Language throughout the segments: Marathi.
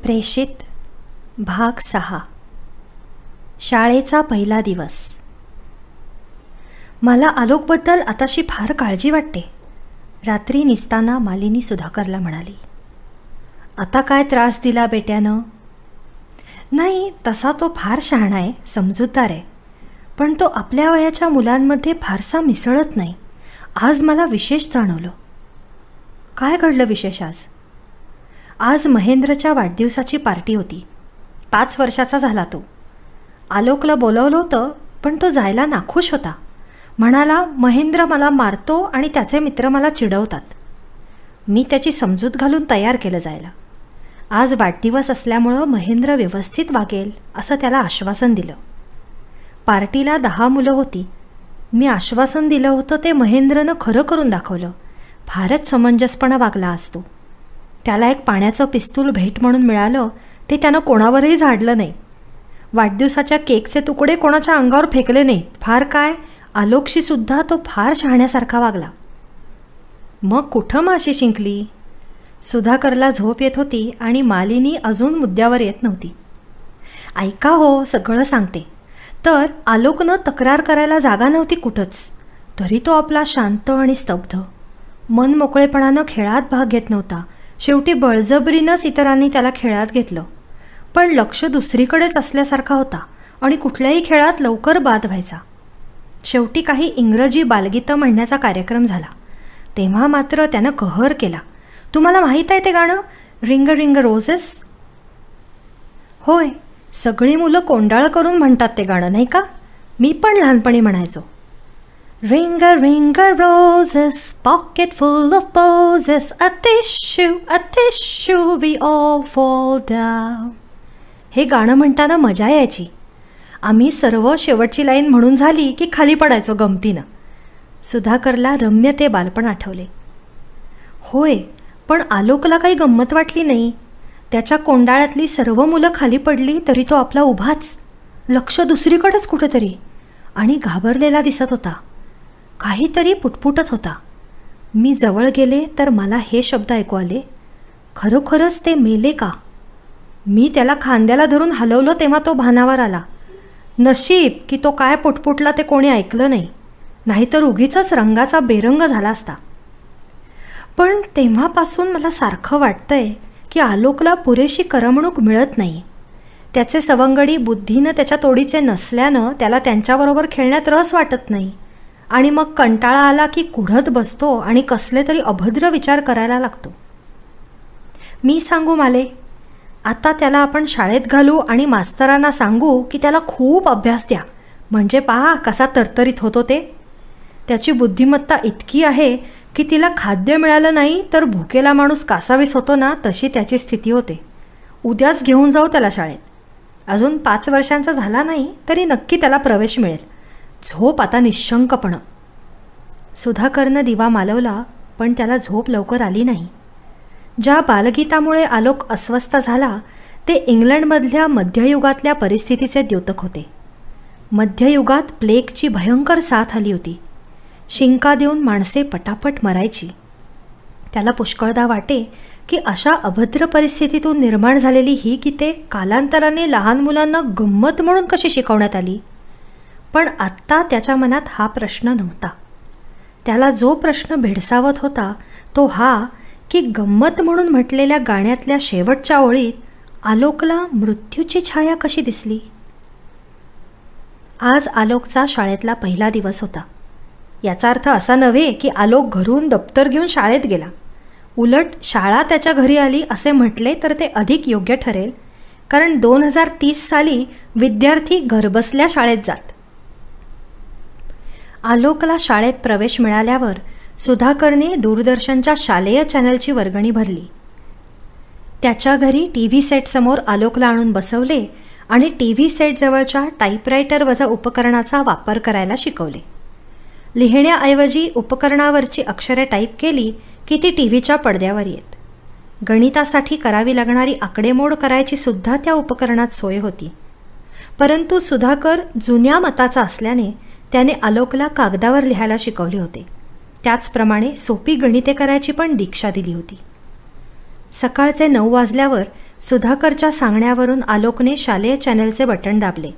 प्रेषित भाग 6. शाळेचा पहिला दिवस. मला आलोकबद्दल आताशी फार काळजी वाटते. रात्री निसताना मालिनी सुधाकरला म्हणाली, आता काय त्रास दिला बेट्यानं? नाही, तसा तो फार शहाणा आहे, समजूतदार आहे, पण तो आपल्या वयाच्या मुलांमध्ये फारसा मिसळत नाही. आज मला विशेष जाणवलं. काय घडलं विशेष आज? आज महेंद्रच्या वाढदिवसाची पार्टी होती. 5 वर्षाचा झाला तो. आलोकला बोलवलं होतं, पण तो जायला नाखुश होता. म्हणाला, महेंद्र मला मारतो आणि त्याचे मित्र मला चिडवतात. मी त्याची समजूत घालून तयार केलं जायला. आज वाढदिवस असल्यामुळं महेंद्र व्यवस्थित वागेल असं त्याला आश्वासन दिलं. पार्टीला 10 मुलं होती. मी आश्वासन दिलं होतं ते महेंद्रनं खरं करून दाखवलं. फारच समंजसपणा वागला आज तो. त्याला एक पाण्याचं पिस्तूल भेट म्हणून मिळालं, ते त्यानं कोणावरही झाडलं नाही. वाढदिवसाच्या केकचे तुकडे कोणाच्या अंगावर फेकले नाहीत. फार काय, आलोकशी सुद्धा तो फार शहाण्यासारखा वागला. मग कुठं माशी शिंकली? सुधाकरला झोप येत होती आणि मालिनी अजून मुद्द्यावर येत नव्हती. ऐका हो, सगळं सांगते. तर आलोकनं तक्रार करायला जागा नव्हती कुठंच, तरी तो आपला शांत आणि स्तब्ध, मन मोकळेपणानं खेळात भाग घेत नव्हता. शेवटी बळजबरीनंच इतरांनी त्याला खेळात घेतलं, पण लक्ष दुसरीकडेच असल्यासारखा होता आणि कुठल्याही खेळात लवकर बाद व्हायचा. शेवटी काही इंग्रजी बालगीतं म्हणण्याचा कार्यक्रम झाला. तेव्हा मात्र त्यानं कहर केला. तुम्हाला माहीत आहे ते गाणं, रिंग रिंग रोजेस? होय, सगळी मुलं कोंडाळ करून म्हणतात ते गाणं, नाही का? मी पण लहानपणी म्हणायचो. Ring a roses, pocket full of posies, a tissue, we all fall down. हे गाणं म्हणताना मजा यायची. आम्ही सर्व शेवटची लाईन म्हणून झाली की खाली पडायचो गमतीनं. सुधाकरला रम्य ते बालपण आठवले. होय, पण आलोकला काही गंमत वाटली नाही. त्याच्या कोंडाळ्यातली सर्व मुलं खाली पडली तरी तो आपला उभाच, लक्ष दुसरीकडेच कुठेतरी, आणि घाबरलेला दिसत होता. काहीतरी पुटपुटत होता. मी जवळ गेले तर मला हे शब्द ऐकू आले, खरोखरच ते मेले का? मी त्याला खांद्याला धरून हलवलं तेव्हा तो भानावर आला. नशीब की तो काय पुटपुटला ते कोणी ऐकलं नाही, नाहीतर उगीचच रंगाचा बेरंग झाला असता. पण तेव्हापासून मला सारखं वाटतंय की आलोकला पुरेशी करमणूक मिळत नाही. त्याचे सवंगडी बुद्धीनं त्याच्या तोडीचे नसल्यानं त्याला त्यांच्याबरोबर खेळण्यात रस वाटत नाही, आणि मग कंटाळा आला की कुढत बसतो आणि कसले तरी अभद्र विचार करायला लागतो. मी सांगू माले, आता त्याला आपण शाळेत घालू आणि मास्तरांना सांगू की त्याला खूप अभ्यास द्या, म्हणजे पहा कसा तरतरीत होतो ते. त्याची बुद्धिमत्ता इतकी आहे की तिला खाद्य मिळालं नाही तर भुकेला माणूस कासावीस होतो ना, तशी त्याची स्थिती होते. उद्याच घेऊन जाऊ त्याला शाळेत. अजून 5 वर्षांचा झाला नाही तरी नक्की त्याला प्रवेश मिळेल. झोप आता निशंकपणं. सुधाकरनं दिवा मालवला, पण त्याला झोप लवकर आली नाही. ज्या बालगीतामुळे आलोक अस्वस्थ झाला ते इंग्लंडमधल्या मध्ययुगातल्या परिस्थितीचे द्योतक होते. मध्ययुगात प्लेगची भयंकर साथ आली होती. शिंका देऊन माणसे पटापट मरायची. त्याला पुष्कळदा वाटे की अशा अभद्र परिस्थितीतून निर्माण झालेली ही गीते कालांतराने लहान मुलांना गंमत म्हणून कशी शिकवण्यात आली. पण आत्ता त्याच्या मनात हा प्रश्न नव्हता. त्याला जो प्रश्न भेडसावत होता तो हा की गंमत म्हणून म्हटलेल्या गाण्यातल्या शेवटच्या ओळीत आलोकला मृत्यूची छाया कशी दिसली. आज आलोकचा शाळेतला पहिला दिवस होता. याचा अर्थ असा नव्हे की आलोक घरून दप्तर घेऊन शाळेत गेला. उलट शाळा त्याच्या घरी आली असे म्हटले तर ते अधिक योग्य ठरेल, कारण 2030 साली विद्यार्थी घरबसल्या शाळेत जात. आलोकला शाळेत प्रवेश मिळाल्यावर सुधाकरने दूरदर्शनच्या शालेय चॅनलची वर्गणी भरली. त्याच्या घरी TV सेटसमोर आलोकला आणून बसवले आणि TV सेटजवळच्या टाईपरायटर वजा उपकरणाचा वापर करायला शिकवले. लिहिण्याऐवजी उपकरणावरची अक्षरे टाईप केली की ती TVच्या पडद्यावर येत. गणितासाठी करावी लागणारी आकडेमोड करायची सुद्धा त्या उपकरणात सोय होती. परंतु सुधाकर जुन्या मताचा असल्याने त्याने आलोकला कागदावर लिहायला शिकवले होते. त्याचप्रमाणे सोपी गणिते करायची पण दीक्षा दिली होती. सकाळचे 9 वाजल्यावर सुधाकरच्या सांगण्यावरून आलोकने शालेय चॅनलचे बटण दाबले.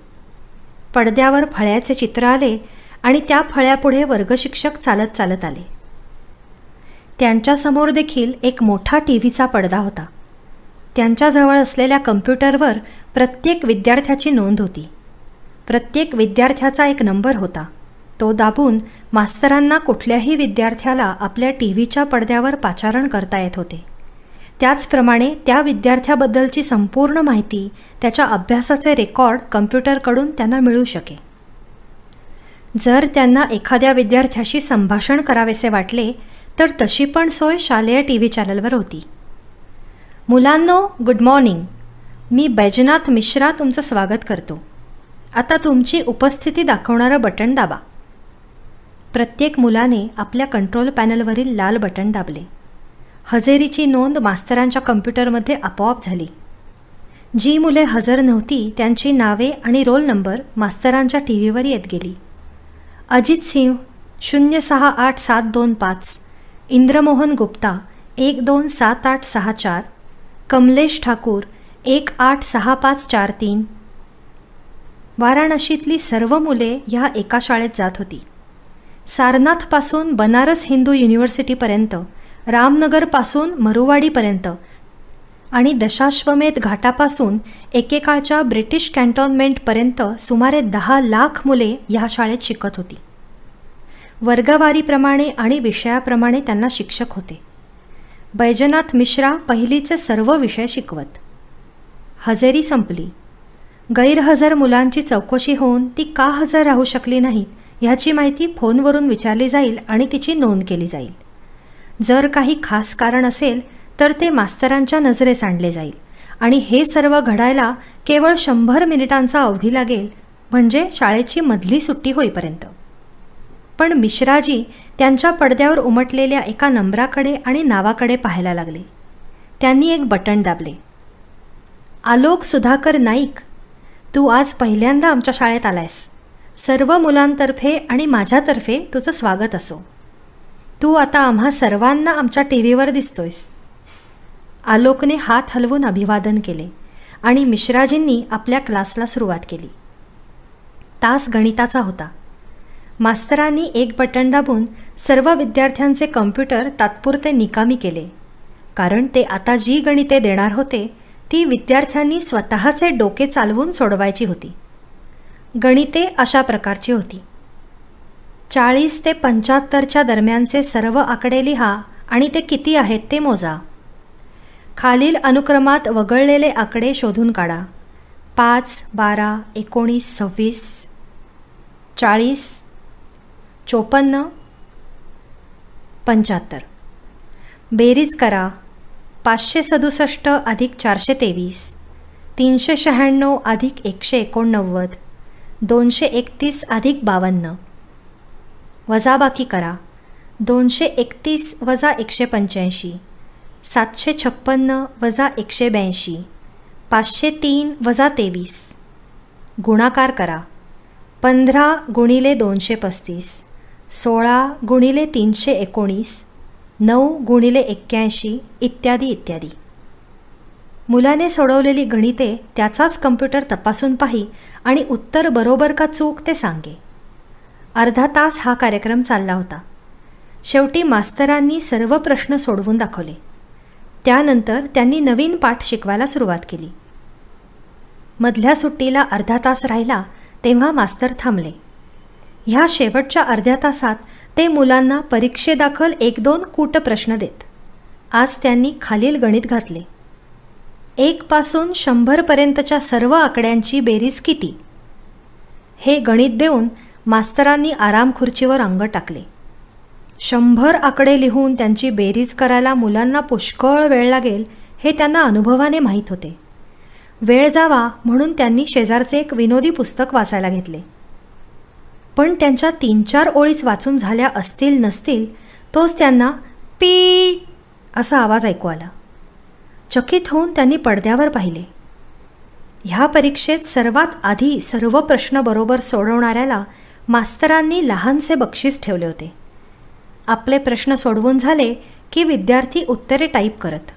पडद्यावर फळ्याचे चित्र आले आणि त्या फळ्यापुढे वर्गशिक्षक चालत चालत आले. त्यांच्यासमोर देखील एक मोठा टीव्हीचा पडदा होता. त्यांच्याजवळ असलेल्या कम्प्युटरवर प्रत्येक विद्यार्थ्याची नोंद होती. प्रत्येक विद्यार्थ्याचा एक नंबर होता. तो दाबून मास्तरांना कुठल्याही विद्यार्थ्याला आपल्या टीव्हीच्या पडद्यावर पाचारण करता येत होते. त्याचप्रमाणे त्या विद्यार्थ्याबद्दलची संपूर्ण माहिती, त्याच्या अभ्यासाचे रेकॉर्ड कम्प्युटरकडून त्यांना मिळू शके. जर त्यांना एखाद्या विद्यार्थ्याशी संभाषण करावेसे वाटले तर तशी पण सोय शालेय टीव्ही चॅनलवर होती. मुलांनो, गुड मॉर्निंग. मी बैजनाथ मिश्रा तुमचं स्वागत करतो. आता तुमची उपस्थिती दाखवणारं बटण दाबा. प्रत्येक मुलाने आपल्या कंट्रोल पॅनलवरील लाल बटण दाबले. हजेरीची नोंद मास्तरांच्या कम्प्युटरमध्ये आपोआप झाली. जी मुले हजर नव्हती त्यांची नावे आणि रोल नंबर मास्तरांच्या टीव्हीवर येत गेली. अजित सिंह 068725, इंद्रमोहन गुप्ता 127864, कमलेश ठाकूर 186543. वाराणसीतली सर्व मुले ह्या एका शाळेत जात होती. सारनाथपासून बनारस हिंदू युनिव्हर्सिटीपर्यंत, रामनगरपासून मरुवाडीपर्यंत आणि दशाश्वमेध घाटापासून एकेकाळच्या ब्रिटिश कॅन्टॉनमेंटपर्यंत सुमारे 10 लाख मुले ह्या शाळेत शिकत होती. वर्गवारीप्रमाणे आणि विषयाप्रमाणे त्यांना शिक्षक होते. बैजनाथ मिश्रा पहिलीचे सर्व विषय शिकवत. हजेरी संपली. गैरहजर मुलांची चौकशी होऊन ती का हजर राहू शकली नाहीत ह्याची माहिती फोनवरून विचारली जाईल आणि तिची नोंद केली जाईल. जर काही खास कारण असेल तर ते मास्तरांच्या नजरेस आणले जाईल आणि हे सर्व घडायला केवळ 100 मिनिटांचा अवधी लागेल, म्हणजे शाळेची मधली सुट्टी होईपर्यंत. पण मिश्राजी त्यांच्या पडद्यावर उमटलेल्या एका नंबराकडे आणि नावाकडे पाहायला लागले. त्यांनी एक बटण दाबले. आलोक सुधाकर नाईक, तू आज पहिल्यांदा आमच्या शाळेत आलायस. सर्व मुलांतर्फे आणि माझ्यातर्फे तुझं स्वागत असो. तू आता आम्हा सर्वांना आमच्या टीव्हीवर दिसतोयस. आलोकने हात हलवून अभिवादन केले आणि मिश्राजींनी आपल्या क्लासला सुरुवात केली. तास गणिताचा होता. मास्तरांनी एक बटण दाबून सर्व विद्यार्थ्यांचे कम्प्युटर तात्पुरते निकामी केले, कारण ते आता जी गणिते देणार होते ती विद्यार्थ्यांनी स्वतःचे डोके चालवून सोडवायची होती. गणिते अशा प्रकारची होती. 40 ते 75च्या दरम्यानचे सर्व आकडे लिहा आणि ते किती आहेत ते मोजा. खालील अनुक्रमात वगळलेले आकडे शोधून काढा. 5, 12, 19, 26, 40, 54, 75. बेरीज करा. 567 अधिक 423, 396 अधिक 189, 231 अधिक 52. वजाबाकी करा. 231 वजा 185, 756 वजा 182, 503 वजा 23. गुणाकार करा. 15 गुणिले 235, 16 गुणिले 319, 9 गुणिले 81, इत्यादी इत्यादी. मुलाने सोडवलेली गणिते त्याचाच कम्प्युटर तपासून पाही आणि उत्तर बरोबर का चूक ते सांगे. अर्धा तास हा कार्यक्रम चालला होता. शेवटी मास्तरांनी सर्व प्रश्न सोडवून दाखवले. त्यानंतर त्यांनी नवीन पाठ शिकवायला सुरुवात केली. मधल्या सुट्टीला अर्धा तास राहिला तेव्हा मास्तर थांबले. ह्या शेवटच्या अर्ध्या तासात ते मुलांना परीक्षेदाखल 1-2 कूट प्रश्न देत. आज त्यांनी खालील गणित घातले. 1 पासून 100 पर्यंतच्या सर्व आकड्यांची बेरीज किती? हे गणित देऊन मास्तरांनी आराम खुर्चीवर अंग टाकले. 100 आकडे लिहून त्यांची बेरीज करायला मुलांना पुष्कळ वेळ लागेल हे त्यांना अनुभवाने माहीत होते. वेळ जावा म्हणून त्यांनी शेजारचे एक विनोदी पुस्तक वाचायला घेतले. पण त्यांच्या 3-4 ओळीच वाचून झाल्या असतील नसतील तोच त्यांना पी असा आवाज ऐकू आला. चकित होऊन त्यांनी पडद्यावर पाहिले. ह्या परीक्षेत सर्वात आधी सर्व प्रश्न बरोबर सोडवणाऱ्याला मास्तरांनी लहानसे बक्षीस ठेवले होते. आपले प्रश्न सोडवून झाले की विद्यार्थी उत्तरे टाईप करत.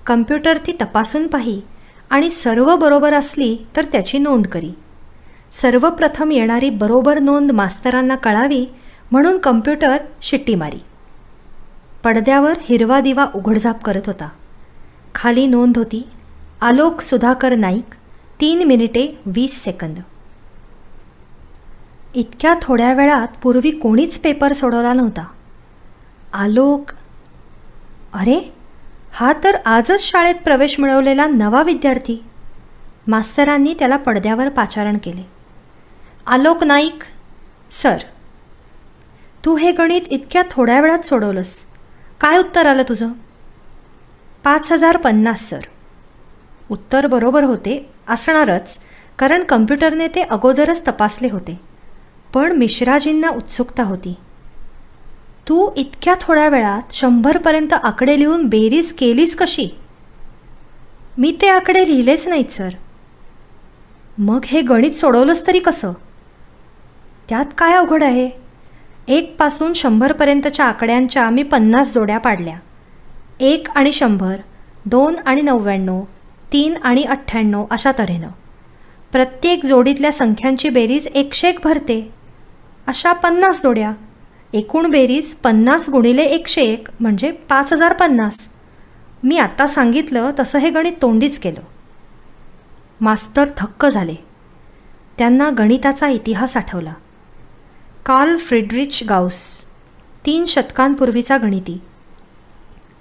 कम्प्युटर ती तपासून पाही आणि सर्व बरोबर असली तर त्याची नोंद करी. सर्वप्रथम येणारी बरोबर नोंद मास्तरांना कळावी म्हणून कम्प्युटर शिट्टी मारी. पडद्यावर हिरवा दिवा उघडझाप करत होता. खाली नोंद होती, आलोक सुधाकर नाईक, 3 मिनिटे 20 सेकंद. इतक्या थोड्या वेळात पूर्वी कोणीच पेपर सोडवला नव्हता. आलोक, अरे हा तर आजच शाळेत प्रवेश मिळवलेला नवा विद्यार्थी. मास्तरांनी त्याला पडद्यावर पाचारण केले. आलोक नाईक, सर. तू हे गणित इतक्या थोड्या वेळात सोडवलंस. काय उत्तर आलं तुझं? 5050, सर. उत्तर बरोबर होते, असणारच, कारण कम्प्युटरने ते अगोदरच तपासले होते. पण मिश्राजींना उत्सुकता होती. तू इतक्या थोड्या वेळात 100पर्यंत आकडे लिहून बेरीज केलीस कशी? मी ते आकडे लिहिलेच नाहीत, सर. मग हे गणित सोडवलंस तरी कसं? त्यात काय अवघड आहे? 1 पासून 100पर्यंतच्या आकड्यांच्या मी 50 जोड्या पाडल्या. 1 आणि 100, 2 आणि 99, 3 आणि 98 अशा तऱ्हेनं. प्रत्येक जोडीतल्या संख्यांची बेरीज 101 भरते. अशा 50 जोड्या. एकूण बेरीज 50 गुणिले 101 म्हणजे 5050. मी आत्ता सांगितलं तसं हे गणित तोंडीच केलं. मास्तर थक्क झाले. त्यांना गणिताचा इतिहास आठवला. कार्ल फ्रिडरिच गाउस, 3 शतकांपूर्वीचा गणिती.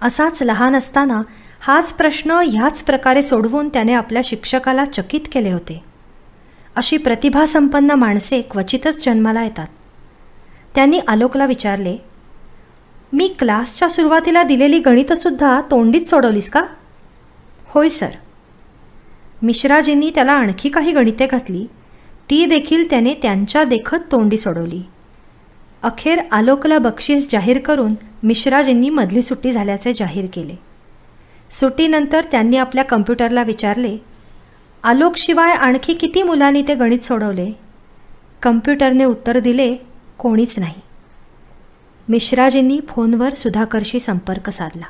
असाच लहान असताना हाच प्रश्न ह्याच प्रकारे सोडवून त्याने आपल्या शिक्षकाला चकित केले होते. अशी प्रतिभासंपन्न माणसे क्वचितच जन्माला येतात. त्यांनी आलोकला विचारले, मी क्लासच्या सुरुवातीला दिलेली गणितंसुद्धा तोंडीत सोडवलीस का? होय, सर. मिश्राजींनी त्याला आणखी काही गणिते घातली. ती देखील त्याने त्यांच्या देखत तोंडी सोडवली. अखेर आलोकला बक्षीस जाहीर करून मिश्राजींनी मधली सुट्टी झाल्याचे जाहीर केले. सुट्टीनंतर त्यांनी आपल्या कम्प्युटरला विचारले, आलोकशिवाय आणखी किती मुलांनी ते गणित सोडवले? कम्प्युटरने उत्तर दिले, कोणीच नाही. मिश्राजींनी फोनवर सुधाकरशी संपर्क साधला.